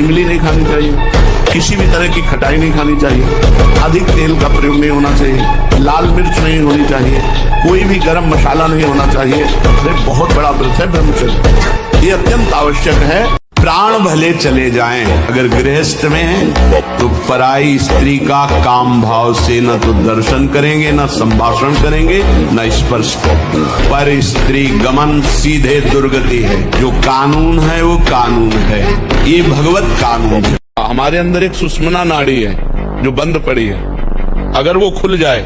इमली नहीं खानी चाहिए, किसी भी तरह की खटाई नहीं खानी चाहिए, अधिक तेल का प्रयोग नहीं होना चाहिए, लाल मिर्च नहीं होनी चाहिए, कोई भी गरम मसाला नहीं होना चाहिए। ये बहुत बड़ा व्रत है ब्रह्मचर्य, ये अत्यंत आवश्यक है। प्राण भले चले जाएं अगर गृहस्थ में है तो पराई स्त्री का काम भाव से न तो दर्शन करेंगे, न संभाषण करेंगे, न स्पर्श। पर स्त्री गमन सीधे दुर्गति है। जो कानून है वो कानून है, ये भगवत कानून है। हमारे अंदर एक सुषुम्ना नाड़ी है जो बंद पड़ी है, अगर वो खुल जाए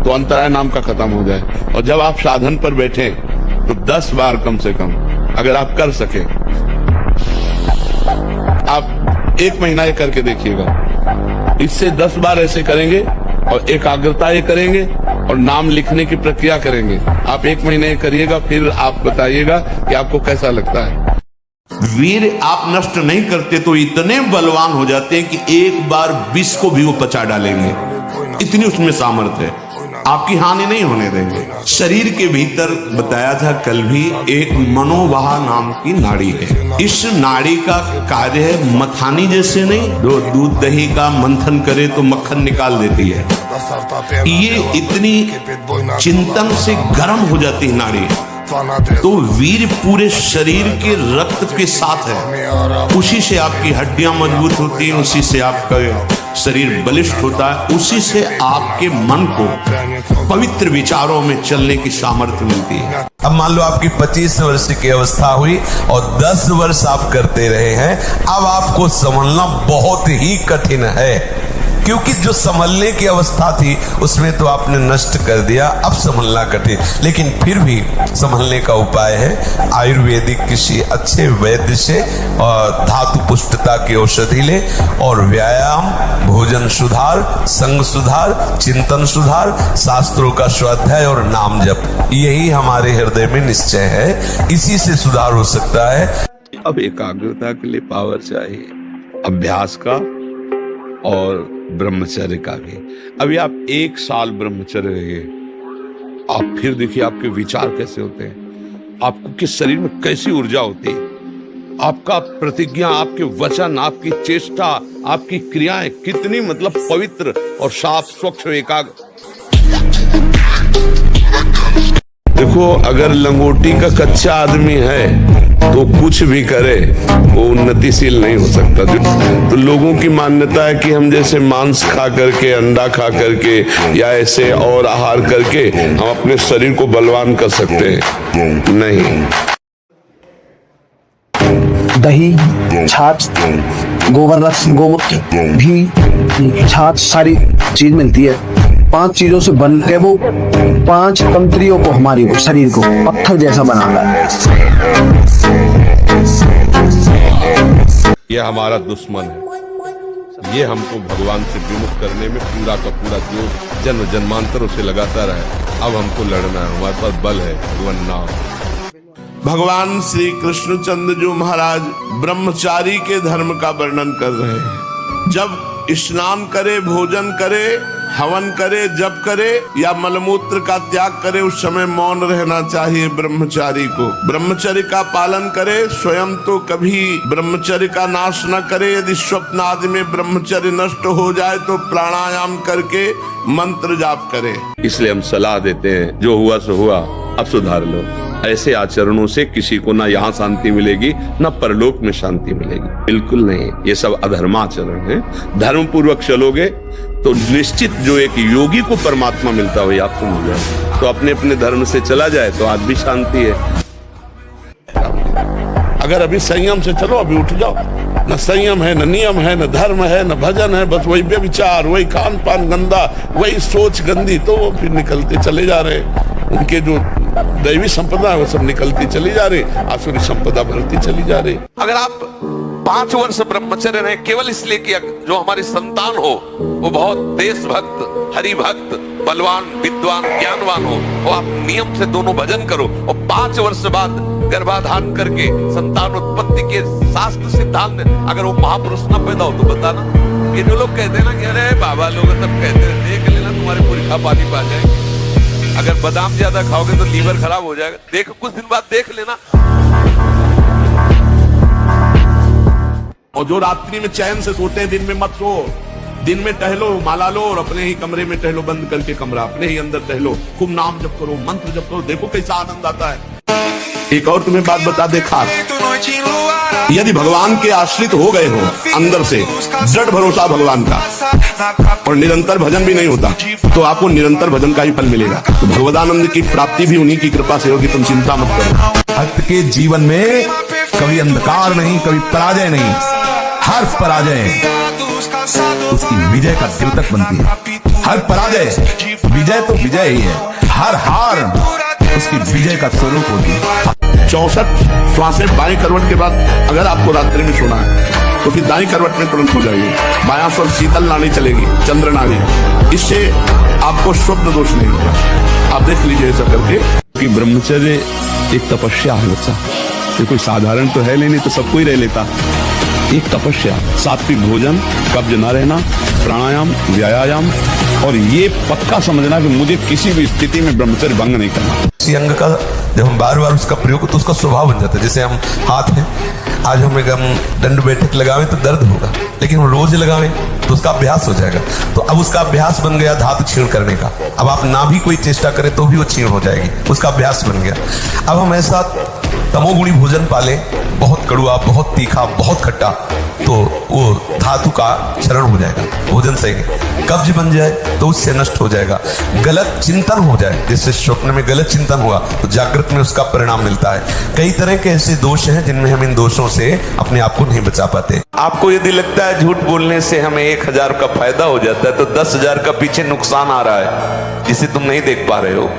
तो अंतराय नाम का खत्म हो जाए। और जब आप साधन पर बैठे तो 10 बार कम से कम अगर आप कर सके, आप 1 महीना ये करके देखिएगा। इससे 10 बार ऐसे करेंगे और एकाग्रता ये करेंगे और नाम लिखने की प्रक्रिया करेंगे। आप 1 महीने ये करिएगा, फिर आप बताइएगा कि आपको कैसा लगता है। वीर आप नष्ट नहीं करते तो इतने बलवान हो जाते हैं कि एक बार विष को भी वो पचा डालेंगे, इतनी उसमें सामर्थ्य है, आपकी हानि नहीं होने देंगे। शरीर के भीतर बताया था कल भी एक मनोवाह नाम की नाड़ी है। इस नाड़ी का कार्य है मथानी जैसे नहीं, जो दूध दही का मंथन करे तो मक्खन निकाल देती है, ये इतनी चिंतन से गर्म हो जाती है नाड़ी। तो वीर पूरे शरीर के रक्त के साथ है, उसी से आपकी हड्डियां मजबूत होती हैं, उसी से आपका शरीर बलिष्ठ होता है, उसी से आपके मन को पवित्र विचारों में चलने की सामर्थ्य मिलती है। अब मान लो आपकी 25 वर्ष की अवस्था हुई और 10 वर्ष आप करते रहे हैं, अब आपको संभलना बहुत ही कठिन है, क्योंकि जो संभलने की अवस्था थी उसमें तो आपने नष्ट कर दिया, अब संभलना कठिन। लेकिन फिर भी संभलने का उपाय है, आयुर्वेदिक किसी अच्छे वैद्य से और धातु पुष्टता की औषधि ले और व्यायाम, भोजन सुधार, संग सुधार, चिंतन सुधार, शास्त्रों का स्वाध्याय और नाम जप, यही हमारे हृदय में निश्चय है, इसी से सुधार हो सकता है। अब एकाग्रता के लिए पावर चाहिए, अभ्यास का और ब्रह्मचर्य का भी। अभी आप 1 साल ब्रह्मचर्य रहिए, आप फिर देखिए आपके विचार कैसे होते हैं, आपको किस शरीर में कैसी ऊर्जा होती है, आपका प्रतिज्ञा, आपके वचन, आपकी चेष्टा, आपकी क्रियाएं कितनी मतलब पवित्र और साफ स्वच्छ एकाग्र। देखो अगर लंगोटी का कच्चा आदमी है तो कुछ भी करे वो उन्नतिशील नहीं हो सकता। तो लोगों की मान्यता है कि हम जैसे मांस खा करके, अंडा खा करके या ऐसे और आहार करके हम अपने शरीर को बलवान कर सकते हैं, नहीं। दही, छाछ, गोबर रस, गोमूत्र, घी, छाछ, सारी चीज मिलती है। 5 चीजों से बन के वो 5 तंत्रियों को, हमारी को, शरीर को पत्थर जैसा बनाता है। ये हमारा दुश्मन है, ये हमको भगवान से विमुख करने में पूरा का पूरा जो जन्म जन्मांतरों से लगातार है। अब हमको लड़ना है, हमारे पास बल है, भगवान नाम। भगवान श्री कृष्णचंद्र जो महाराज ब्रह्मचारी के धर्म का वर्णन कर रहे हैं। जब स्नान करे, भोजन करे, हवन करे, जप करे या मलमूत्र का त्याग करे, उस समय मौन रहना चाहिए ब्रह्मचारी को। ब्रह्मचर्य का पालन करे, स्वयं तो कभी ब्रह्मचर्य का नाश न करे। यदि स्वप्न आदि में ब्रह्मचर्य नष्ट हो जाए तो प्राणायाम करके मंत्र जाप करे। इसलिए हम सलाह देते हैं, जो हुआ सो हुआ, अब सुधार लो। ऐसे आचरणों से किसी को ना यहाँ शांति मिलेगी ना परलोक में शांति मिलेगी, बिल्कुल नहीं। ये सब अधर्माचरण है। धर्म पूर्वक चलोगे तो निश्चित जो एक योगी को परमात्मा मिलता हो आपको मिल जाए। तो अपने अपने धर्म से चला जाए तो आज भी शांति है। अगर अभी संयम से चलो, अभी उठ जाओ। न संयम है, न नियम है, न धर्म है, न भजन है, बस वही व्यभिचार, वही खान पान गंदा, वही सोच गंदी, तो वो फिर निकलते चले जा रहे। उनके जो दैवी संपदा है वो सब निकलती चली जा रही, आसुरी संपदा बढ़ती चली जा रही। अगर आप 5 वर्ष ब्रह्मचर्य रहे केवल इसलिए कि जो हमारी संतान हो वो बहुत देशभक्त, हरिभक्त, बलवान, विद्वान, ज्ञानवान हो, वो आप नियम से दोनों भजन करो और 5 वर्ष बाद गर्भाधान करके संतान उत्पत्ति के शास्त्र सिद्धांत अगर वो महापुरुष न पैदा हो तो बताना। ये जो लोग कहते हैं ना कि अरे बाबा लोग सब कहते हैं, देख लेना तुम्हारे पुरखा पानी पा जाएंगे। अगर बादाम ज्यादा खाओगे तो लीवर खराब हो जाएगा। देखो कुछ दिन बाद देख लेना। और जो रात्रि में चैन से सोते हैं दिन में मत सो। दिन में टहलो, माला लो और अपने ही कमरे में टहलो, बंद करके कमरा, अपने ही अंदर टहलो, खूब नाम जप करो, मंत्र जप करो, देखो कैसा आनंद आता है। एक और तुम्हें बात बता दे खास, यदि भगवान के आश्रित हो गए हो अंदर से, दृढ़ भरोसा भगवान का, और निरंतर भजन भी नहीं होता, तो आपको निरंतर भजन का ही फल मिलेगा। तो भगवदानंद की प्राप्ति भी उन्हीं की कृपा से होगी, तुम चिंता मत करो। भक्त के जीवन में कभी अंधकार नहीं, कभी पराजय नहीं, हर पराजय उसकी विजय का द्योतक बनती है। हर पराजय विजय तो विजय ही है, हर हार उसकी विजय का स्वरूप होती है। 64 श्वासें बाएं करवट के बाद अगर आपको रात्रि में सोना है तो फिर दाएं करवट में तुरंत हो जाएगी। बायां स्वर शीतल नाड़ी चलेगी, चंद्र नाड़ी, इससे आपको स्वप्न दोष नहीं होगा। आप देख लीजिए ऐसा करके कि ब्रह्मचर्य एक तपस्या है बच्चा, ये कोई साधारण तो है नहीं तो सब कोई रह लेता। एक तपस्या, सात्विक भोजन, कब्ज न रहना, प्राणायाम, व्यायाम, और ये पक्का समझना कि मुझे किसी भी स्थिति में ब्रह्मचर्य भंग नहीं करना। किसी अंग का जब हम बार बार उसका प्रयोग तो उसका स्वभाव बन जाता है। जैसे हम हाथ है, आज हम दंड बैठक लगावें तो दर्द होगा, लेकिन हम रोज लगावें तो उसका अभ्यास हो जाएगा। तो अब उसका अभ्यास बन गया धातु क्षीण करने का। अब आप ना भी कोई चेष्टा करें तो भी वो क्षीण हो जाएगी, उसका अभ्यास बन गया। अब हम ऐसा तमोगुणी भोजन पाले, बहुत कड़ुआ, बहुत तीखा, बहुत खट्टा, तो वो धातु का क्षरण हो जाएगा, भोजन सही नहीं। कब्ज बन जाए तो उससे नष्ट हो जाएगा। गलत चिंतन हो जाए, जैसे स्वप्न में गलत चिंतन हुआ तो जागृत में उसका परिणाम मिलता है। कई तरह के ऐसे दोष हैं जिनमें हम इन दोषों से अपने आप को नहीं बचा पाते। आपको यदि लगता है झूठ बोलने से हमें 1000 का फायदा हो जाता है, तो 10,000 का पीछे नुकसान आ रहा है जिसे तुम नहीं देख पा रहे हो।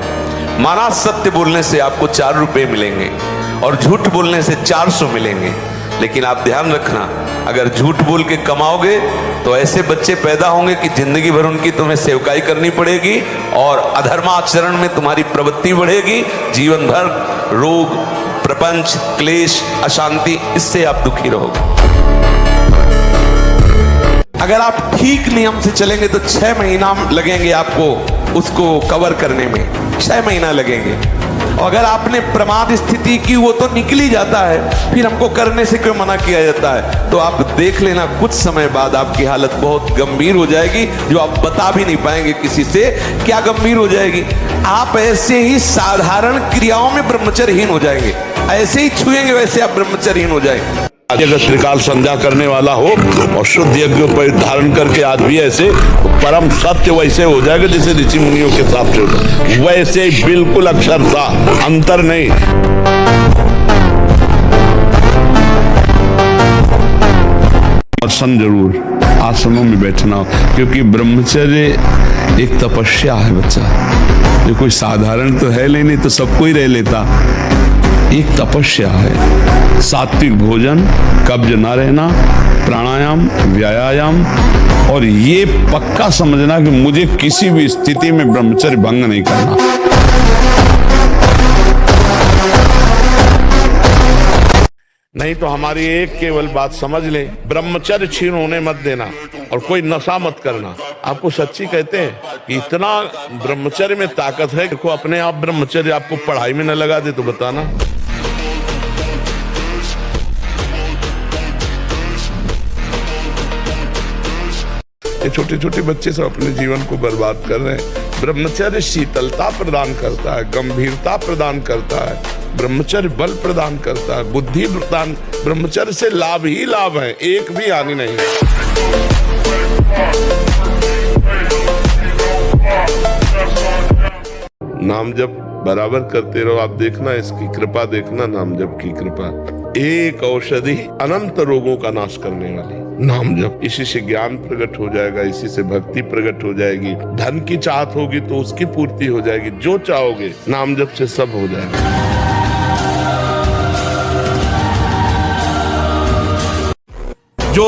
माना सत्य बोलने से आपको 4 रुपए मिलेंगे और झूठ बोलने से 400 मिलेंगे, लेकिन आप ध्यान रखना, अगर झूठ बोल के कमाओगे तो ऐसे बच्चे पैदा होंगे कि जिंदगी भर उनकी तुम्हें सेवकाई करनी पड़ेगी और अधर्माचरण में तुम्हारी प्रवृत्ति बढ़ेगी। जीवन भर रोग, प्रपंच, क्लेश, अशांति, इससे आप दुखी रहोगे। अगर आप ठीक नियम से चलेंगे तो 6 महीना लगेंगे आपको उसको कवर करने में, 6 महीना लगेंगे। और अगर आपने प्रमाद स्थिति की, वो तो निकल ही जाता है, फिर हमको करने से क्यों मना किया जाता है? तो आप देख लेना, कुछ समय बाद आपकी हालत बहुत गंभीर हो जाएगी, जो आप बता भी नहीं पाएंगे किसी से। क्या गंभीर हो जाएगी? आप ऐसे ही साधारण क्रियाओं में ब्रह्मचर्यहीन हो जाएंगे, ऐसे ही छुएंगे वैसे आप ब्रह्मचर्यहीन हो जाएंगे। अगर त्रिकाल संध्या करने वाला हो और शुद्ध यज्ञ पर धारण करके आज भी ऐसे, परम सत्य वैसे हो जाएगा जैसे ऋषि मुनियों के हिसाब से होता, वैसे बिल्कुल अक्षरशः, अंतर नहीं। सन जरूर आश्रमों में बैठना, क्योंकि ब्रह्मचर्य एक तपस्या है बच्चा, जो कोई साधारण तो है नहीं तो सब कोई रह लेता। एक तपस्या है, सात्विक भोजन, कब्ज न रहना, प्राणायाम, व्यायाम, और ये पक्का समझना कि मुझे किसी भी स्थिति में ब्रह्मचर्य भंग नहीं करना। नहीं तो हमारी एक केवल बात समझ ले, ब्रह्मचर्य छीन होने मत देना और कोई नशा मत करना। आपको सच्ची कहते हैं कि इतना ब्रह्मचर्य में ताकत है, देखो अपने आप ब्रह्मचर्य आपको पढ़ाई में न लगा दे तो बताना। ये छोटे छोटे बच्चे सब अपने जीवन को बर्बाद कर रहे हैं। ब्रह्मचर्य शीतलता प्रदान करता है, गंभीरता प्रदान करता है, ब्रह्मचर्य बल प्रदान करता है, बुद्धि प्रदान। ब्रह्मचर्य से लाभ ही लाभ है, एक भी हानि नहीं है। नाम जप बराबर करते रहो, आप देखना इसकी कृपा, देखना नाम जप की कृपा। एक औषधि अनंत रोगों का नाश करने वाली नाम जप। इसी से ज्ञान प्रकट हो जाएगा, इसी से भक्ति प्रकट हो जाएगी। धन की चाहत होगी तो उसकी पूर्ति हो जाएगी, जो चाहोगे नाम जप से सब हो जाएगा। जो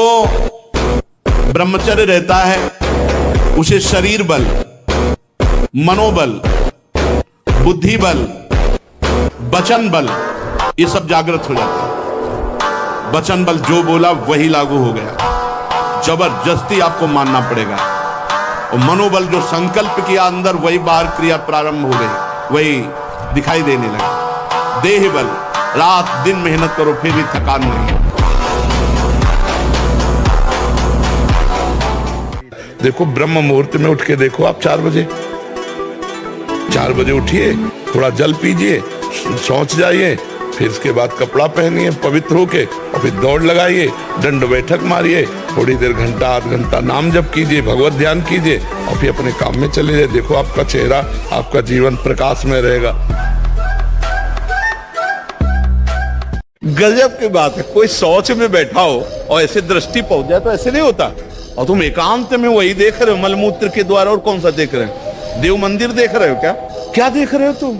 ब्रह्मचर्य रहता है उसे शरीर बल, मनोबल, बुद्धि बल, वचन बल, ये सब जागृत हो जाता है। वचन बल जो बोला वही लागू हो गया, जबरदस्ती आपको मानना पड़ेगा। और मनोबल जो संकल्प किया अंदर, वही बाहर क्रिया प्रारंभ हो गई, वही दिखाई देने लगा। देह बल, रात दिन मेहनत करो फिर भी थकान नहीं। देखो ब्रह्म मुहूर्त में उठ के देखो आप 4 बजे उठिए, थोड़ा जल पीजिए, शौच जाइए, फिर इसके बाद कपड़ा पहनिए पवित्र होके और फिर दौड़ लगाइए, दंड बैठक मारिए, थोड़ी देर घंटा आध घंटा नाम जप कीजिए, भगवत ध्यान कीजिए और फिर अपने काम में चले जाइए। देखो आपका चेहरा, आपका जीवन प्रकाश में रहेगा। गजब की बात है, कोई शौच में बैठा हो और ऐसे दृष्टि पहुंच जाए तो ऐसे नहीं होता। और तुम एकांत में वही देख रहे हो, मलमूत्र के द्वारा। और कौन सा देख रहे हो? देव मंदिर देख रहे हो क्या? क्या देख रहे हो तुम?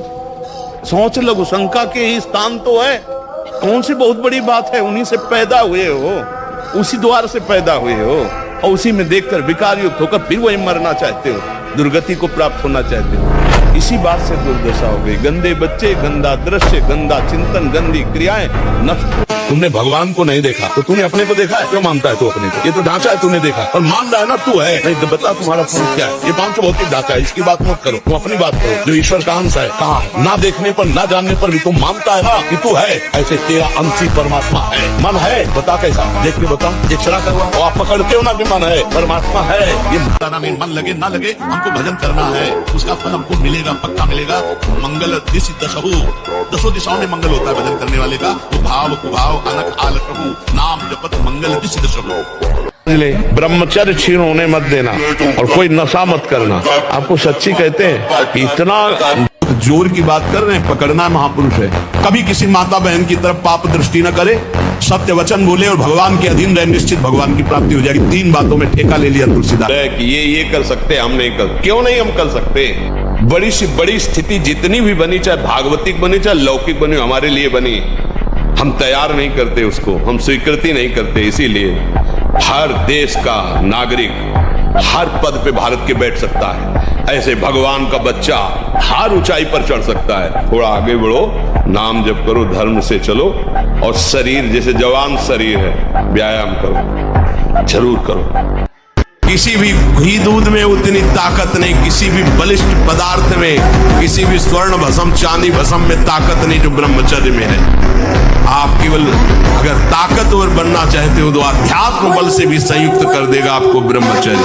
सोच लघु शंका के ही स्थान तो है। कौन सी बहुत बड़ी बात है? उन्हीं से पैदा हुए हो, उसी द्वार से पैदा हुए हो और उसी में देखकर विकार युक्त होकर फिर वही मरना चाहते हो, दुर्गति को प्राप्त होना चाहते हो। इसी बात से दुर्दशा हो गई। गंदे बच्चे, गंदा दृश्य, गंदा चिंतन, गंदी क्रियाएं, नष्ट। तुमने भगवान को नहीं देखा तो तूने अपने को देखा है? क्यों मानता है तू अपने को? ये तो ढांचा है, तूने देखा और मान रहा है ना तू है। नहीं तो बता तुम्हारा स्वरूप क्या है? ये 500 भौतिक ढांचा है, इसकी बात मत करो, तुम अपनी बात करो। जो ईश्वर का अंश है कहाँ है? ना देखने पर ना जानने पर भी तुम मानता है ना कि तू है। ऐसे तेरा अंशी परमात्मा है। मन है, बता कैसा? देख के बता, एक्सरा करवा। और आप पकड़ते हो ना कि मन है, परमात्मा है। ये बताना नहीं, मन लगे ना लगे हमको भजन करना है, उसका फल हमको मिलेगा, पक्का मिलेगा। मंगल दिशि दशहु, 10 दिशाओं में मंगल होता है भजन करने वाले का। वो भाव कुभाव अनक आल प्रभु नाम जपत मंगल दिशि दशहु। ब्रह्मचर्य छीन होने मत देना और कोई नशा मत करना। आपको सच्ची कहते हैं कि इतना जोर की बात कर रहे हैं, पकड़ना महापुरुष है। कभी किसी माता बहन की तरफ पाप दृष्टि न करे, सत्य वचन बोले और भगवान के अधीन रहे, निश्चित भगवान की प्राप्ति हो जाएगी। 3 बातों में ठेका ले लिया तुलसीदास कि ये कर सकते, हम नहीं कर। क्यों नहीं हम कर सकते? बड़ी से बड़ी स्थिति जितनी भी बनी, चाहे भागवतिक बनी चाहे लौकिक बनी, हमारे लिए बनी, हम तैयार नहीं करते उसको, हम स्वीकृति नहीं करते। इसीलिए हर देश का नागरिक हर पद पे भारत के बैठ सकता है, ऐसे भगवान का बच्चा हर ऊंचाई पर चढ़ सकता है। थोड़ा आगे बढ़ो, नाम जप करो, धर्म से चलो और शरीर जैसे जवान शरीर है, व्यायाम करो, जरूर करो। किसी भी घी दूध में उतनी ताकत नहीं, किसी भी बलिष्ठ पदार्थ में, किसी भी स्वर्ण भस्म चांदी भस्म में ताकत नहीं जो ब्रह्मचर्य में है। आप केवल अगर ताकतवर बनना चाहते हो तो अध्यात्म बल से भी संयुक्त कर देगा आपको ब्रह्मचर्य।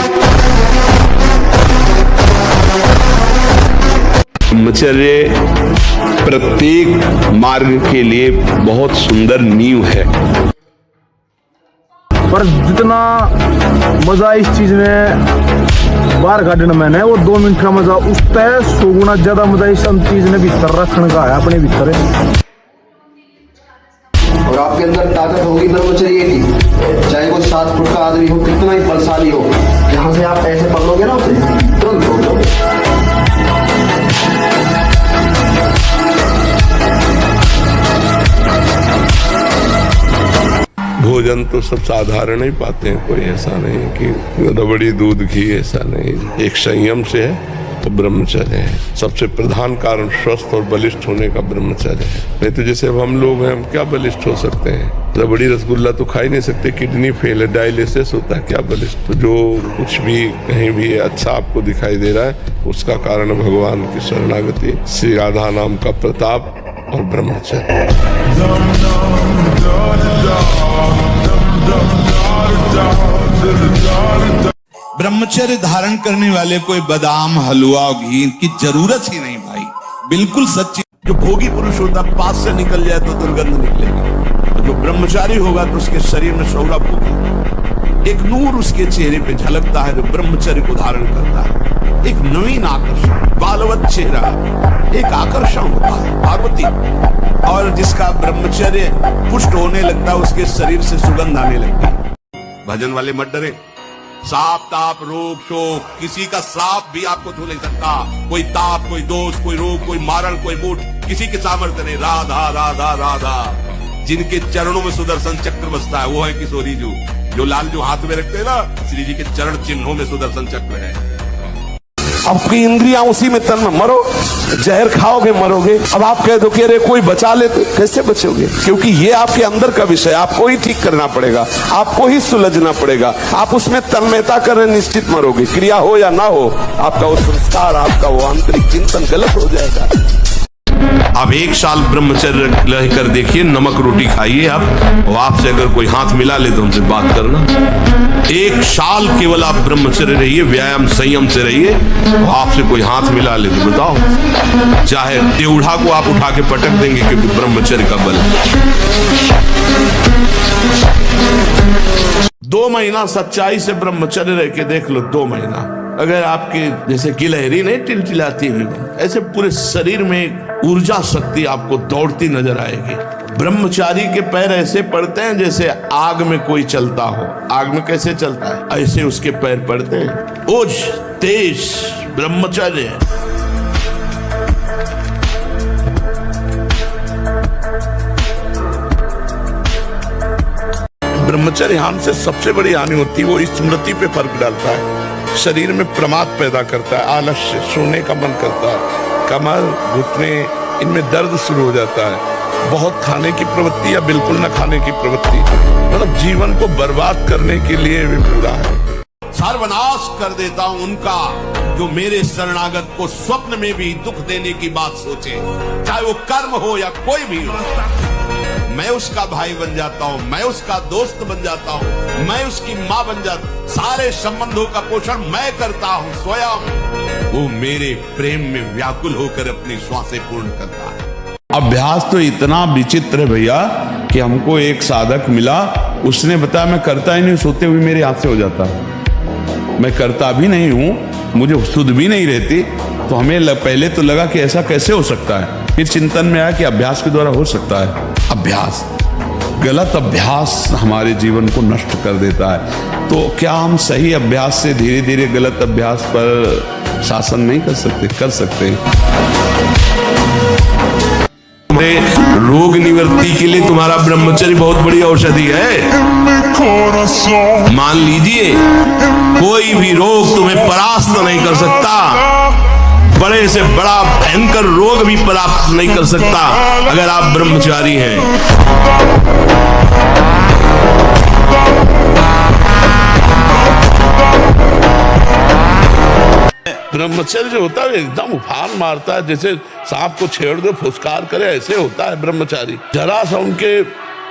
ब्रह्मचर्य प्रत्येक मार्ग के लिए बहुत सुंदर नींव है। पर जितना मजा इस चीज में बाहर काटने में है, वो 2 मिनट का मजा उस तय 100 गुना ज्यादा मजा इस चीज ने भीतर रखने का है, अपने भीतर है। और आपके अंदर ताकत होगी ब्रह्मचर्य की, चाहे वो 7 फुट का आदमी हो, कितना ही बलशाली हो, यहाँ से आप ऐसे पकड़ोगे ना उसे, तुरंत हो जाओगे। भोजन तो सब साधारण ही पाते हैं, कोई ऐसा नहीं है कि रबड़ी दूध घी, ऐसा नहीं। एक संयम से है तो ब्रह्मचर्य है। सबसे प्रधान कारण स्वस्थ और बलिष्ठ होने का ब्रह्मचर्य है। नहीं तो जैसे अब हम लोग हैं, हम क्या बलिष्ठ हो सकते हैं? रबड़ी रसगुल्ला तो खा ही नहीं सकते, किडनी फेल है, डायलिसिस होता है, क्या बलिष्ठ? तो जो कुछ भी कहीं भी अच्छा आपको दिखाई दे रहा है, उसका कारण भगवान की शरणागति, श्री राधा नाम का प्रताप और ब्रह्मचर्य। ब्रह्मचर्य धारण करने वाले कोई बादाम हलवा घी की जरूरत ही नहीं भाई, बिल्कुल सच्ची। जो भोगी पुरुष होता पास से निकल जाए तो दुर्गंध निकलेगी, तो जो ब्रह्मचारी होगा तो उसके शरीर में सौरभ होगी, एक नूर उसके चेहरे पे झलकता है जो ब्रह्मचर्य को धारण करता है। एक नवीन आकर्षण, बालवत चेहरा, एक आकर्षण होता है पार्वती। और जिसका ब्रह्मचर्य पुष्ट होने लगता है, उसके शरीर से सुगंध आने लगती है। भजन वाले मत डरे, साप ताप रोग शोक किसी का श्राप भी आपको छू नहीं सकता। कोई ताप, कोई दोष, कोई रोग, कोई मारण, कोई मूठ, किसी के सामर्थ्य नहीं। राधा राधा राधा, जिनके चरणों में सुदर्शन चक्र बसता है वो है किशोरी जी, जो लाल जो हाथ में रखते हैं ना, श्री जी के चरण चिन्हों में सुदर्शन चक्र है। आपकी इंद्रियां उसी में तन में, मरो, जहर खाओगे मरोगे। अब आप कह दो कि अरे कोई बचा ले, तो कैसे बचोगे? क्योंकि ये आपके अंदर का विषय, आपको ही ठीक करना पड़ेगा, आपको ही सुलझना पड़ेगा। आप उसमें तन्मयता करें, निश्चित मरोगे। क्रिया हो या ना हो, आपका वो संस्कार, आपका वो आंतरिक चिंतन गलत हो जाएगा। आप 1 साल ब्रह्मचर्य रह कर देखिए, नमक रोटी खाइए आप, और आपसे अगर कोई हाथ मिला ले तो उनसे बात करना। 1 साल केवल आप ब्रह्मचर्य रहिए, व्यायाम संयम से रहिए, और आपसे कोई हाथ मिला ले तो बताओ, चाहे टेढ़ा को आप उठा के पटक देंगे, क्योंकि ब्रह्मचर्य का बल है। 2 महीना सच्चाई से ब्रह्मचर्य रह के देख लो, 2 महीना। अगर आपकी जैसे गिलहरी नहीं टिलटिलाती हुई, ऐसे पूरे शरीर में ऊर्जा शक्ति आपको दौड़ती नजर आएगी। ब्रह्मचारी के पैर ऐसे पड़ते हैं जैसे आग में कोई चलता हो। आग में कैसे चलता है, ऐसे उसके पैर पड़ते हैं। ओज तेज ब्रह्मचर्य है। ब्रह्मचर्य हानि से सबसे बड़ी हानि होती है, वो स्मृति पे फर्क डालता है, शरीर में प्रमाद पैदा करता है, आलस्य, सोने का मन करता है, कमर घुटने इनमें दर्द शुरू हो जाता है, बहुत खाने की प्रवृत्ति या बिल्कुल न खाने की प्रवृत्ति, मतलब जीवन को बर्बाद करने के लिए भी पूरा है। सर्वनाश कर देता हूं उनका जो मेरे शरणागत को स्वप्न में भी दुख देने की बात सोचे, चाहे वो कर्म हो या कोई भी हो। मैं उसका भाई बन जाता हूं, मैं उसका दोस्त बन जाता हूं, मैं उसकी मां बन जाता हूं, सारे संबंधों का पोषण मैं करता हूं स्वयं। वो मेरे प्रेम में व्याकुल होकर अपनी श्वासें पूर्ण करता है। अभ्यास तो इतना विचित्र है भैया कि हमको एक साधक मिला, उसने बताया मैं करता ही नहीं, सोते हुए मेरे हाथ से हो जाता, मैं करता भी नहीं हूं, मुझे सुध भी नहीं रहती। तो हमें पहले तो लगा कि ऐसा कैसे हो सकता है, फिर चिंतन में आया कि अभ्यास के द्वारा हो सकता है। अभ्यास, गलत अभ्यास हमारे जीवन को नष्ट कर देता है। तो क्या हम सही अभ्यास से धीरे धीरे गलत अभ्यास पर शासन नहीं कर सकते? कर सकते। रोग निवृत्ति के लिए तुम्हारा ब्रह्मचर्य बहुत बड़ी औषधि है। मान लीजिए कोई भी रोग तुम्हें परास्त नहीं कर सकता, बड़े से बड़ा भयंकर रोग भी परास्त नहीं कर सकता अगर आप ब्रह्मचारी हैं। ब्रह्मचर्य जो होता है एकदम उफान मारता है, जैसे सांप को छेड़ दो फुसकार करे, ऐसे होता है ब्रह्मचारी। जरा सा उनके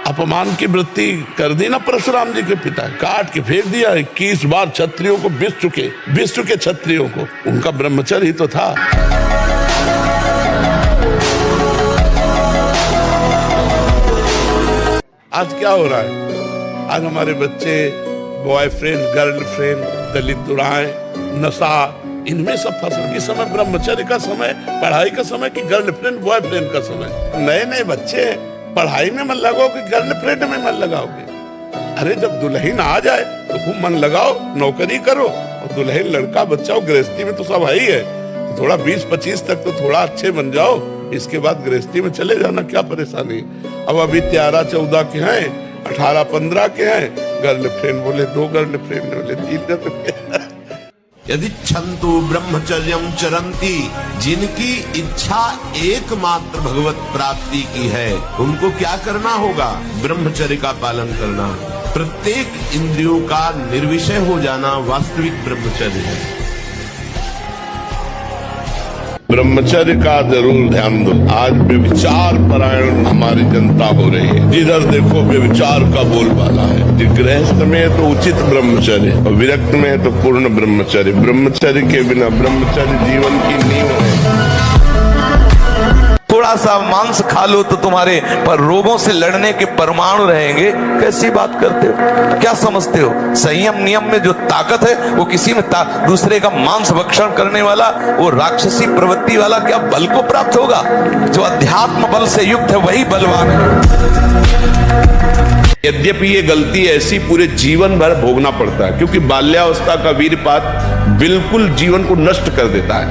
अपमान की वृत्ति कर दी ना परशुराम जी के पिता, काट के फेंक दिया। 21 बार क्षत्रियों को विश्व के क्षत्रियों को, उनका ब्रह्मचर्य ही तो था। आज क्या हो रहा है, आज हमारे बच्चे बॉयफ्रेंड गर्लफ्रेंड, दलित दुराएं, नशा, इनमें सब फसल। इस समय ब्रह्मचर्य का समय, पढ़ाई का समय कि गर्लफ्रेंड बॉयफ्रेंड का समय। नए नए बच्चे पढ़ाई में मन लगाओगे, गर्लफ्रेंड में मन लगाओगे? अरे जब दुल्हन आ जाए तो खूब मन लगाओ, नौकरी करो, और दुल्हन लड़का बच्चा हो, गृहस्थी में तो सब है ही है, तो थोड़ा 20-25 तक तो थोड़ा अच्छे बन जाओ, इसके बाद गृहस्थी में चले जाना, क्या परेशानी। अब अभी 13-14 के हैं, 18-15 के हैं, गर्लफ्रेंड बोले 2 गर्लफ्रेंड बोले 3 गर्लफ्रेंड। यदि छंतु ब्रह्मचर्यम चरंती, जिनकी इच्छा एकमात्र भगवत प्राप्ति की है, उनको क्या करना होगा? ब्रह्मचर्य का पालन करना। प्रत्येक इंद्रियों का निर्विषय हो जाना वास्तविक ब्रह्मचर्य है। ब्रह्मचर्य का जरूर ध्यान दो। आज व्यभिचार परायण हमारी जनता हो रही है, जिधर देखो व्यभिचार का बोलबाला है। गृहस्थ में है तो उचित ब्रह्मचर्य, और विरक्त में है तो पूर्ण ब्रह्मचर्य। ब्रह्मचर्य के बिना, ब्रह्मचर्य जीवन की नींव है। थोड़ा सा मांस खा लो तो तुम्हारे पर रोगों से लड़ने के परमाणु रहेंगे। कैसी बात करते हो, क्या समझते हो? संयम नियम में जो ताकत है वो किसी में दूसरे का मांस भक्षण करने वाला, वो राक्षसी प्रवृत्ति वाला क्या बल को प्राप्त होगा? जो अध्यात्म बल से युक्त है वही बलवान है। यद्यपि ये गलती ऐसी पूरे जीवन भर भोगना पड़ता है, क्योंकि बाल्यावस्था का वीरपात बिल्कुल जीवन को नष्ट कर देता है।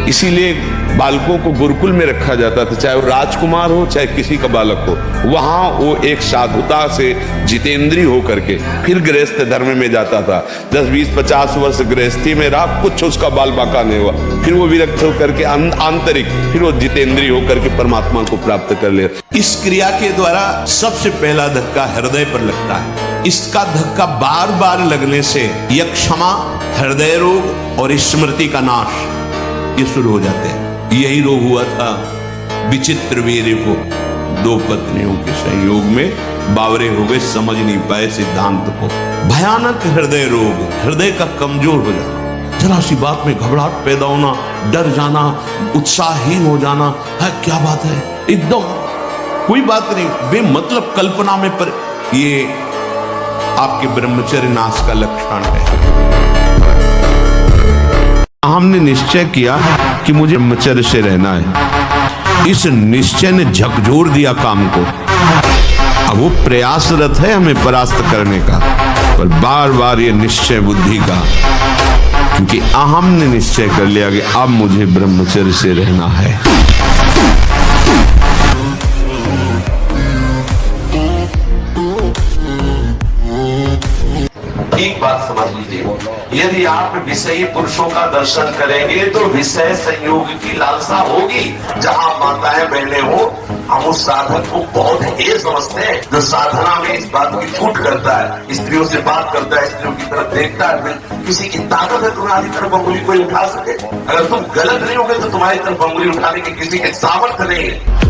इसीलिए बालकों को गुरुकुल में रखा जाता था, चाहे वो राजकुमार हो चाहे किसी का बालक हो। वहां वो एक साधुता से जितेंद्रीय होकर के फिर गृहस्थ धर्म में जाता था। 10, 20, 50 वर्ष गृहस्थी में रहा, कुछ उसका बाल बाका नहीं हुआ, फिर वो विरक्त होकर के आंतरिक, फिर वो जितेंद्रीय होकर के परमात्मा को प्राप्त कर ले। इस क्रिया के द्वारा सबसे पहला धक्का हृदय पर लगता है। इसका धक्का बार बार लगने से यक्षमा, हृदय रोग और स्मृति का नाश ये शुरू हो जाते हैं। यही रोग हुआ था विचित्र वीर को। दो पत्नियों के संयोग में बावरे हो गए, समझ नहीं पाए सिद्धांत को। भयानक हृदय रोग, हृदय का कमजोर हो जाना, जरा सी बात में घबराहट पैदा होना, डर जाना, उत्साहहीन हो जाना। है क्या बात है, एकदम कोई बात नहीं, बेमतलब कल्पना में पर, ये आपके ब्रह्मचर्य नाश का लक्षण है। हमने निश्चय किया कि मुझे ब्रह्मचर्य से रहना है। इस निश्चय ने झकझोर दिया काम को। अब वो प्रयासरत है हमें परास्त करने का, पर बार बार ये निश्चय बुद्धि का, क्योंकि अहम ने निश्चय कर लिया कि अब मुझे ब्रह्मचर्य से रहना है। एक बात समझ लीजिए, यदि आप विषयी पुरुषों का दर्शन करेंगे तो विषय संयोग की लालसा होगी। जहां माताएं बहनें हो, हम उस साधक को बहुत हेय समझते हैं जो साधना में इस बात की छूट करता है, स्त्रियों से बात करता है, स्त्रियों की तरफ देखता है। किसी की ताकत है तुम्हारी तरफ अंगुली कोई उठा सके? अगर तुम गलत नहीं होगे तो तुम्हारी तरफ अंगुली उठाने की किसी के सामर्थ्य नहीं है।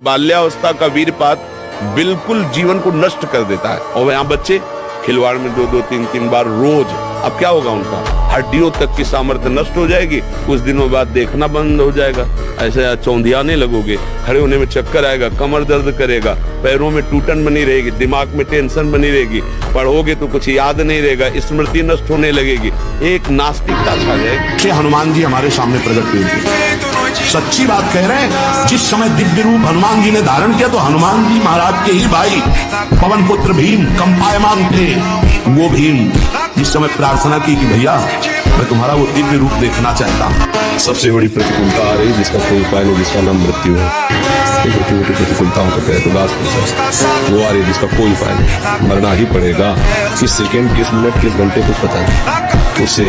बाल्यावस्था का वीरपात बिल्कुल जीवन को नष्ट कर देता है। और यहाँ बच्चे खिलवाड़ में 2-2, 3-3 बार रोज, अब क्या होगा उनका? हड्डियों तक की सामर्थ्य नष्ट हो जाएगी, कुछ दिनों बाद देखना बंद हो जाएगा, ऐसे चौंधियाने लगोगे, खड़े होने में चक्कर आएगा, कमर दर्द करेगा, पैरों में टूटन बनी रहेगी, दिमाग में टेंशन बनी रहेगी, पढ़ोगे तो कुछ याद नहीं रहेगा, स्मृति नष्ट होने लगेगी, एक नास्तिकता छा जाएगी। हनुमान जी हमारे सामने प्रकट हुए थे, सच्ची बात कह रहे हैं। जिस समय दिव्य रूप हनुमान जी ने धारण किया तो हनुमान जी महाराज के ही भाई पवन पुत्र भीम कंपायमान थे। वो भीम जिस समय प्रार्थना की कि भैया मैं तुम्हारा वो दिव्य रूप देखना चाहता हूँ। सबसे बड़ी प्रतिकूलता आ रही जिसका कोई उपाय नहीं, जिसका नाम मृत्यु है। छोटी छोटी प्रतिकूलताओं को कहे तो लास्ट वो आ रही जिसका कोई उपाय नहीं, मरना ही पड़ेगा। किस सेकेंड, किस मिनट, किस घंटे को पता नहीं। उससे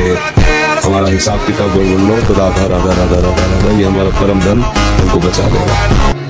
हमारा हिसाब किताब गड़बड़ लो तो राधा राधा राधा राधा राधा, ये हमारा परम धन हमको बचा देगा।